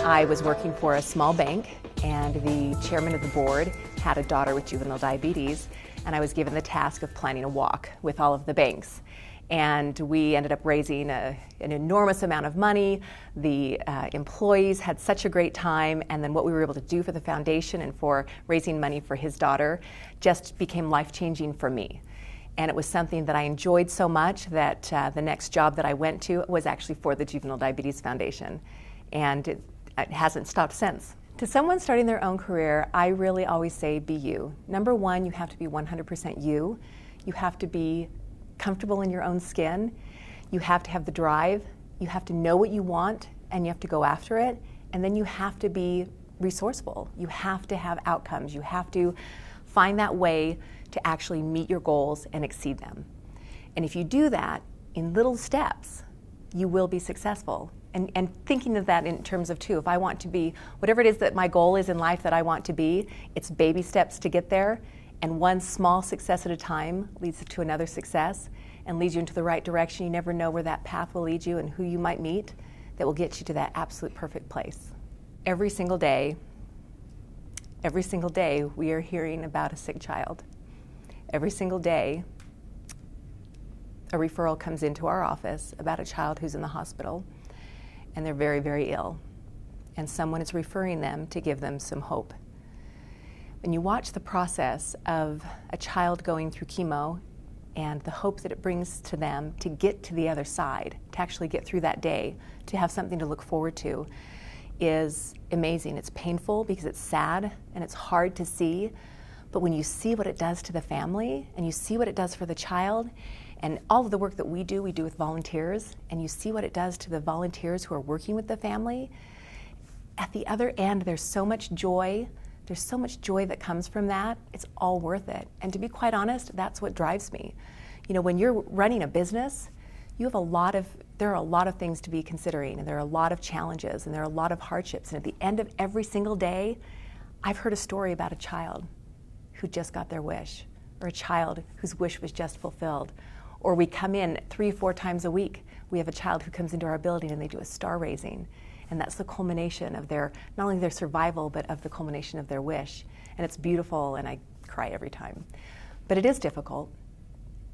I was working for a small bank, and the chairman of the board had a daughter with juvenile diabetes, and I was given the task of planning a walk with all of the banks. And we ended up raising an enormous amount of money. The employees had such a great time, and then what we were able to do for the foundation and for raising money for his daughter just became life-changing for me. And it was something that I enjoyed so much that the next job that I went to was actually for the Juvenile Diabetes Foundation. And it hasn't stopped since. To someone starting their own career, I really always say be you. Number one, you have to be 100% you. You have to be comfortable in your own skin. You have to have the drive. You have to know what you want, and you have to go after it. And then you have to be resourceful. You have to have outcomes. You have to find that way to actually meet your goals and exceed them. And if you do that in little steps, you will be successful. And thinking of that in terms of if I want to be, whatever it is that my goal is in life that I want to be, it's baby steps to get there, and one small success at a time leads to another success and leads you into the right direction. You never know where that path will lead you and who you might meet that will get you to that absolute perfect place. Every single day, we are hearing about a sick child. Every single day, a referral comes into our office about a child who's in the hospital, and they're very, very ill, and someone is referring them to give them some hope. When you watch the process of a child going through chemo and the hope that it brings to them to get to the other side, to actually get through that day, to have something to look forward to, is amazing. It's painful because it's sad and it's hard to see, but when you see what it does to the family and you see what it does for the child, and all of the work that we do with volunteers, and you see what it does to the volunteers who are working with the family, at the other end there's so much joy. There's so much joy that comes from that. It's all worth it. And to be quite honest, that's what drives me. You know, when you're running a business, there are a lot of things to be considering, and there are a lot of challenges, and there are a lot of hardships. And at the end of every single day, I've heard a story about a child who just got their wish, or a child whose wish was just fulfilled. Or we come in 3 or 4 times a week. We have a child who comes into our building and they do a star raising. And that's the culmination of not only their survival, but of the culmination of their wish. And it's beautiful, and I cry every time. But it is difficult,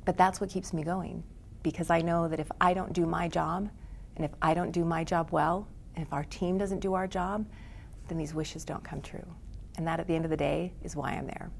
but that's what keeps me going. Because I know that if I don't do my job, and if I don't do my job well, and if our team doesn't do our job, then these wishes don't come true. And that, at the end of the day, is why I'm there.